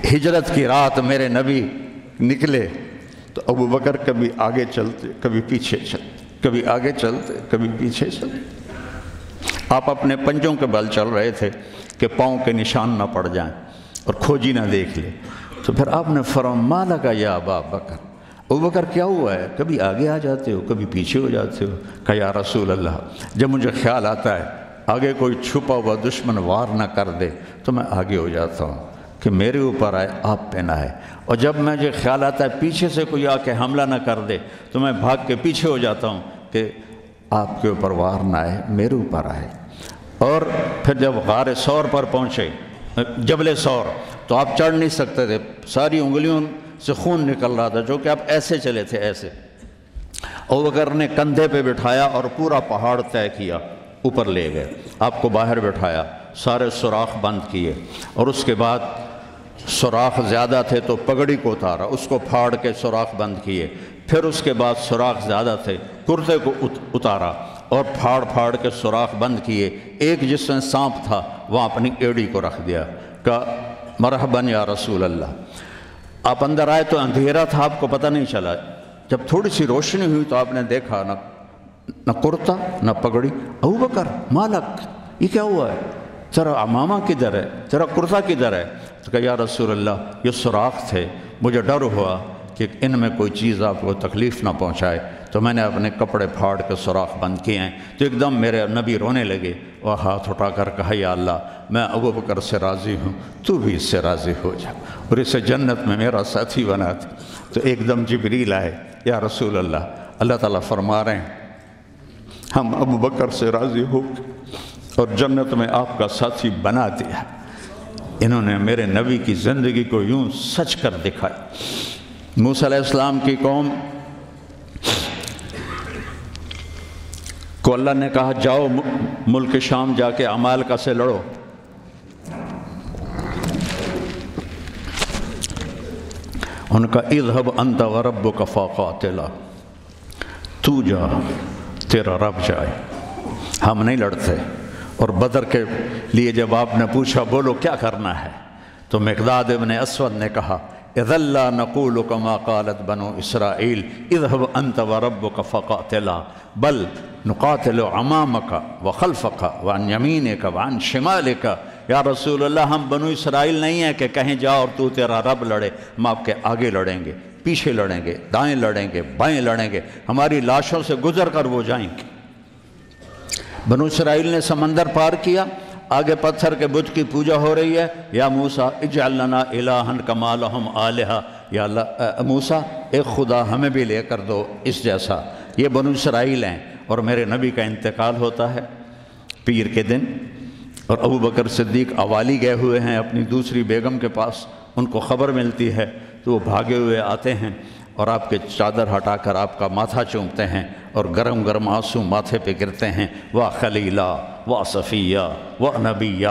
ہجرت کی رات میرے نبی نکلے تو ابو بکر کبھی آگے چلتے کبھی پیچھے چلتے، کبھی آگے چلتے کبھی پیچھے چلتے۔ آپ اپنے پنجوں کے بل چل رہے تھے کہ پاؤں کے نشان نہ پڑ جائیں اور کھوجی نہ دیکھ لے، تو پھر آپ نے فرمایا ما لک یا ابا بکر، ابو بکر کیا ہوا ہے، کبھی آگے آ جاتے ہو کبھی پیچھے ہو جاتے ہو؟ کہا یا رسول اللہ، جب مجھے خیال آتا ہے آگے کوئی چھپا ہوا دشمن وار نہ کر دے تو میں آگے ہو جاتا ہوں کہ میرے اوپر آئے آپ پہ نہ آئے، اور جب مجھے خیال آتا ہے پیچھے سے کوئی آ کے حملہ نہ کر دے تو میں بھاگ کے پیچھے ہو جاتا ہوں کہ آپ کے اوپر وار نہ آئے میرے اوپر آئے۔ اور پھر جب غار ثور پر پہنچے، جبل ثور، تو آپ چڑھ نہیں سکتے تھے، ساری انگلیوں سے خون نکل رہا تھا، جو کہ آپ ایسے چلے تھے ایسے۔ ابوبکر نے کندھے پہ بٹھایا اور پورا پہاڑ طے کیا، اوپر لے گئے، آپ کو باہر بٹھایا، سارے سوراخ بند کیے، اور اس کے بعد سوراخ زیادہ تھے تو پگڑی کو اتارا، اس کو پھاڑ کے سوراخ بند کیے، پھر اس کے بعد سوراخ زیادہ تھے، کرتے کو اتارا اور پھاڑ کے سوراخ بند کیے، ایک جس میں سانپ تھا وہاں اپنی ایڑی کو رکھ دیا، کہا مرحباً یا رسول اللہ۔ آپ اندر آئے تو اندھیرا تھا، آپ کو پتہ نہیں چلا، جب تھوڑی سی روشنی ہوئی تو آپ نے دیکھا نہ کرتا نہ پگڑی۔ ابو بکر مالک، یہ کیا ہوا ہے، تیرا عمامہ کدھر ہے، تیرا کرتا کدھر ہے؟ تو کہا یا رسول اللہ یہ سوراخ تھے، مجھے ڈر ہوا کہ ان میں کوئی چیز آپ کو تکلیف نہ پہنچائے تو میں نے اپنے کپڑے پھاڑ کے سوراخ بند کیے ہیں۔ تو ایک دم میرے نبی رونے لگے اور ہاتھ اٹھا کر کہا یا اللہ میں ابو بکر سے راضی ہوں، تو بھی اس سے راضی ہو جا اور اسے جنت میں میرا ساتھی بنا دے۔ تو ایک دم جبریل آئے، یا رسول اللہ، اللہ تعالیٰ فرما رہے ہیں ہم ابو بکر سے راضی ہو اور جنت میں آپ کا ساتھی بنا دیا۔ انہوں نے میرے نبی کی زندگی کو یوں سچ کر دکھائی۔ موسیٰ علیہ السلام کی قوم کو اللہ نے کہا جاؤ ملک شام جا کے عمالقہ سے لڑو، ان کا اذهب انت وربک فقاتلا، تو جا تیرا رب جائے، ہم نہیں لڑتے۔ اور بدر کے لیے جب آپ نے پوچھا بولو کیا کرنا ہے تو مقداد ابن اسود نے کہا اذا لا نقول كما قالت بنو اسرائیل اذهب انت وربك فقاتلا بل نقاتل امامك وخلفك وعن يمينك وعن شمالك۔ یا رسول اللہ ہم بنو اسرائیل نہیں ہیں کہ کہیں جا اور تو تیرا رب لڑے، ہم آپ کے آگے لڑیں گے، پیچھے لڑیں گے، دائیں لڑیں گے، بائیں لڑیں گے، ہماری لاشوں سے گزر کر وہ جائیں گے۔ بنو اسرائیل نے سمندر پار کیا، آگے پتھر کے بت کی پوجا ہو رہی ہے، یا موسیٰ اجعل لنا الہا کما لہم آلہہ، یا اللہ موسیٰ ایک خدا ہمیں بھی لے کر دو اس جیسا۔ یہ بنو اسرائیل ہیں، اور میرے نبی کا انتقال ہوتا ہے پیر کے دن، اور ابو بکر صدیق اوالی گئے ہوئے ہیں اپنی دوسری بیگم کے پاس، ان کو خبر ملتی ہے تو وہ بھاگے ہوئے آتے ہیں اور آپ کے چادر ہٹا کر آپ کا ماتھا چومتے ہیں اور گرم گرم آنسو ماتھے پہ گرتے ہیں، وا خلیلہ وا صفیہ وا نبیہ۔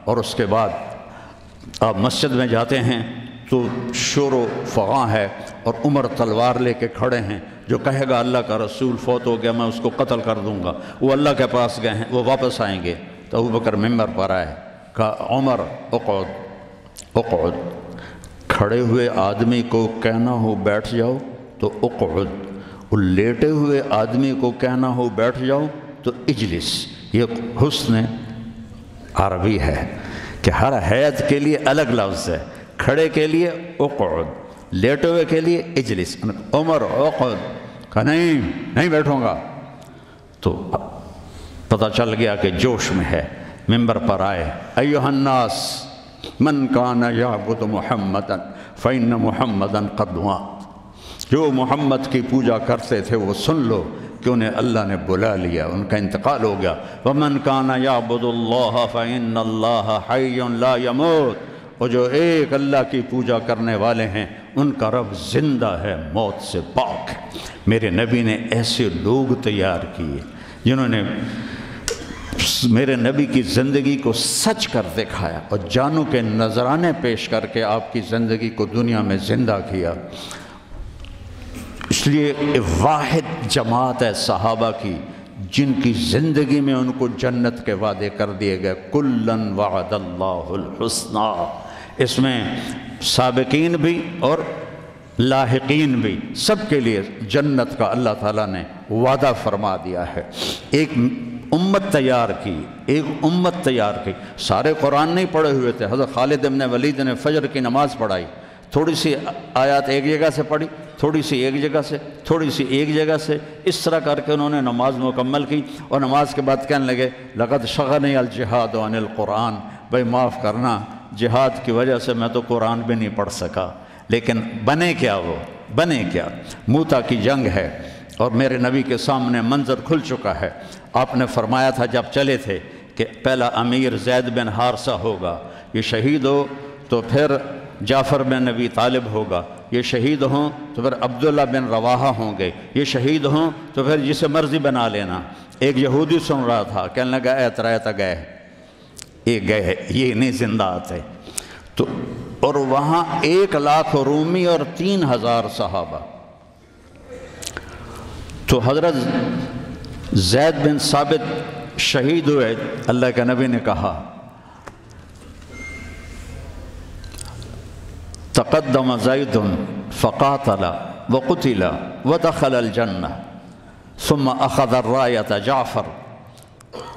اور اس کے بعد آپ مسجد میں جاتے ہیں تو شور و فغاں ہے، اور عمر تلوار لے کے کھڑے ہیں، جو کہے گا اللہ کا رسول فوت ہو گیا میں اس کو قتل کر دوں گا، وہ اللہ کے پاس گئے ہیں، وہ واپس آئیں گے۔ تو ابو بکر ممبر پر آئے، کہا عمر اقعد اقعد، کھڑے ہوئے آدمی کو کہنا ہو بیٹھ جاؤ تو اقعد، اور لیٹے ہوئے آدمی کو کہنا ہو بیٹھ جاؤ تو اجلس۔ یہ حسن عربی ہے کہ ہر حیت کے لیے الگ لفظ ہے، کھڑے کے لیے اقعد، لیٹے ہوئے کے لیے اجلس۔ عمر اقعد، کہا نہیں بیٹھوں گا۔ تو پتہ چل گیا کہ جوش میں ہے، ممبر پر آئے، ایھا الناس من کان یعبد محمدا فإن محمدا قد مات، جو محمد کی پوجا کرتے تھے وہ سن لو کہ انہیں اللہ نے بلا لیا، ان کا انتقال ہو گیا۔ ومن کان یعبد اللہ فإن اللہ حی لا یموت، اور جو ایک اللہ کی پوجا کرنے والے ہیں ان کا رب زندہ ہے، موت سے پاک ہے۔ میرے نبی نے ایسے لوگ تیار کیے جنہوں نے میرے نبی کی زندگی کو سچ کر دکھایا اور جانوں کے نذرانے پیش کر کے آپ کی زندگی کو دنیا میں زندہ کیا۔ اس لیے واحد جماعت ہے صحابہ کی جن کی زندگی میں ان کو جنت کے وعدے کر دیے گئے، کلن وعد اللہ الحسنی۔ اس میں سابقین بھی اور لاحقین بھی، سب کے لیے جنت کا اللہ تعالیٰ نے وعدہ فرما دیا ہے۔ ایک امت تیار کی، ایک امت تیار کی۔ سارے قرآن نہیں پڑھے ہوئے تھے، حضرت خالد بن ولید نے فجر کی نماز پڑھائی، تھوڑی سی آیات ایک جگہ سے پڑھی، تھوڑی سی ایک جگہ سے، تھوڑی سی ایک جگہ سے، اس طرح کر کے انہوں نے نماز مکمل کی، اور نماز کے بعد کہنے لگے لقد شغلنی الجہاد عن القرآن، بھائی معاف کرنا، جہاد کی وجہ سے میں تو قرآن بھی نہیں پڑھ سکا۔ لیکن بنے کیا وہ؟ بنے کیا؟ موتا کی جنگ ہے، اور میرے نبی کے سامنے منظر کھل چکا ہے۔ آپ نے فرمایا تھا جب چلے تھے کہ پہلا امیر زید بن حارثہ ہوگا، یہ شہید ہو تو پھر جعفر بن نبی طالب ہوگا، یہ شہید ہوں تو پھر عبداللہ بن رواحہ ہوں گے، یہ شہید ہوں تو پھر جسے مرضی بنا لینا۔ ایک یہودی سن رہا تھا، کہنے لگا اے ترایتا گئے، یہ گئے، یہ نہیں زندہ آتے۔ تو اور وہاں 1,00,000 رومی اور 3,000 صحابہ۔ تو حضرت زید بن ثابت شہید ہوئے، اللہ کے نبی نے کہا تقدم زید فقاتل وقتل ودخل الجنہ ثم اخذ الرایۃ جعفر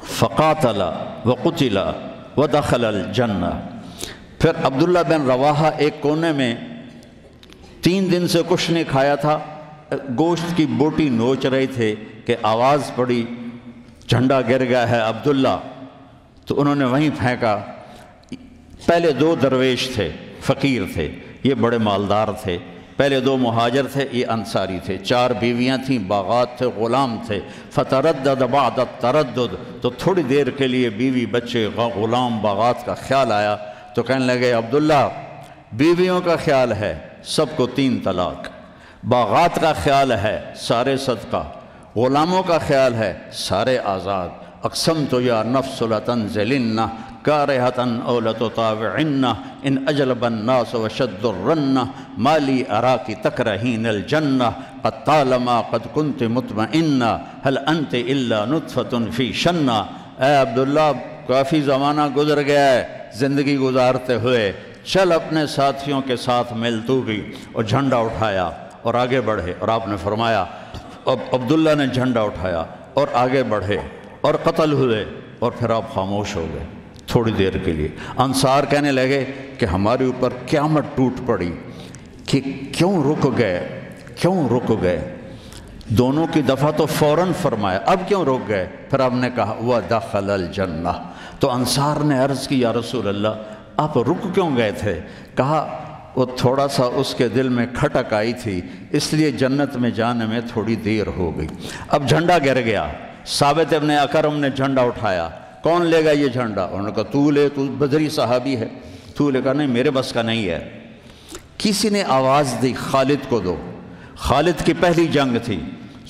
فقاتل وقتل ودخل الجنہ۔ پھر عبداللہ بن رواحہ ایک کونے میں 3 دن سے کچھ نہیں کھایا تھا، گوشت کی بوٹی نوچ رہے تھے کہ آواز پڑی جھنڈا گر گیا ہے عبداللہ، تو انہوں نے وہیں پھینکا۔ پہلے 2 درویش تھے، فقیر تھے، یہ بڑے مالدار تھے۔ پہلے 2 مہاجر تھے، یہ انصاری تھے۔ 4 بیویاں تھیں، باغات تھے، غلام تھے۔ فتردد بعد التردد، تو تھوڑی دیر کے لیے بیوی بچے غلام باغات کا خیال آیا، تو کہنے لگے عبداللہ بیویوں کا خیال ہے سب کو 3 طلاق، باغات کا خیال ہے سارے صدقہ، غلاموں کا خیال ہے سارے آزاد۔ اقسمت یا نفس لتنزلن کارہتن او لتطاوعن ان اجلب الناس وشد الرن مالی اراکی تکرہین الجنہ قد طالما قد کنت مطمئنہ هل انت الا نطفۃ فی شنہ۔ اے عبداللہ کافی زمانہ گزر گیا ہے زندگی گزارتے ہوئے، چل اپنے ساتھیوں کے ساتھ مل تو بھی۔ اور جھنڈا اٹھایا اور آگے بڑھے، اور آپ نے فرمایا اب عبداللہ نے جھنڈا اٹھایا اور آگے بڑھے اور قتل ہوئے، اور پھر آپ خاموش ہو گئے تھوڑی دیر کے لیے۔ انصار کہنے لگے کہ ہمارے اوپر قیامت ٹوٹ پڑی کہ کیوں رک گئے۔ دونوں کی دفعہ تو فوراً فرمایا، اب کیوں رک گئے؟ پھر آپ نے کہا وَدَخَلَ الْجَنَّةَ۔ تو انصار نے عرض کی یا رسول اللہ آپ رک کیوں گئے تھے؟ کہا وہ تھوڑا سا اس کے دل میں کھٹک آئی تھی، اس لیے جنت میں جانے میں تھوڑی دیر ہو گئی۔ اب جھنڈا گر گیا، ثابت ابن اکرم نے جھنڈا اٹھایا، کون لے گا یہ جھنڈا؟ انہوں نے کہا تو لے، تو بدری صحابی ہے، تو لے گا۔ نہیں میرے بس کا نہیں ہے۔ کسی نے آواز دی خالد کو دو۔ خالد کی پہلی جنگ تھی،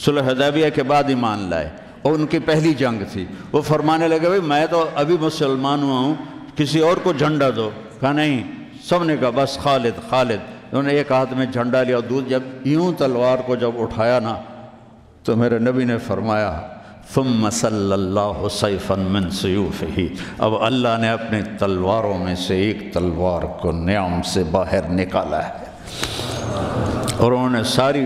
صلح حدیبیہ کے بعد ایمان لائے، اور ان کی پہلی جنگ تھی۔ وہ فرمانے لگے بھائی میں تو ابھی مسلمان ہوا ہوں، کسی اور کو جھنڈا دو۔ کہا نہیں، سب نے کہا بس خالد۔ انہوں نے ایک ہاتھ میں جھنڈا لیا، اور جب یوں تلوار کو جب اٹھایا نا، تو میرے نبی نے فرمایا ثم صلی اللہ سیفا من سیوفہ، اب اللہ نے اپنی تلواروں میں سے ایک تلوار کو نیام سے باہر نکالا ہے، اور انہوں نے ساری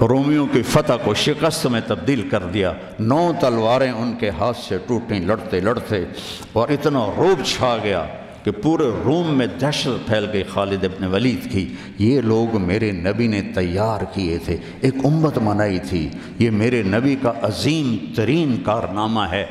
رومیوں کی فتح کو شکست میں تبدیل کر دیا۔ 9 تلواریں ان کے ہاتھ سے ٹوٹیں لڑتے لڑتے، اور اتنا رعب چھا گیا کہ پورے روم میں دہشت پھیل گئی خالد ابن ولید کی۔ یہ لوگ میرے نبی نے تیار کیے تھے، ایک امت بنائی تھی، یہ میرے نبی کا عظیم ترین کارنامہ ہے۔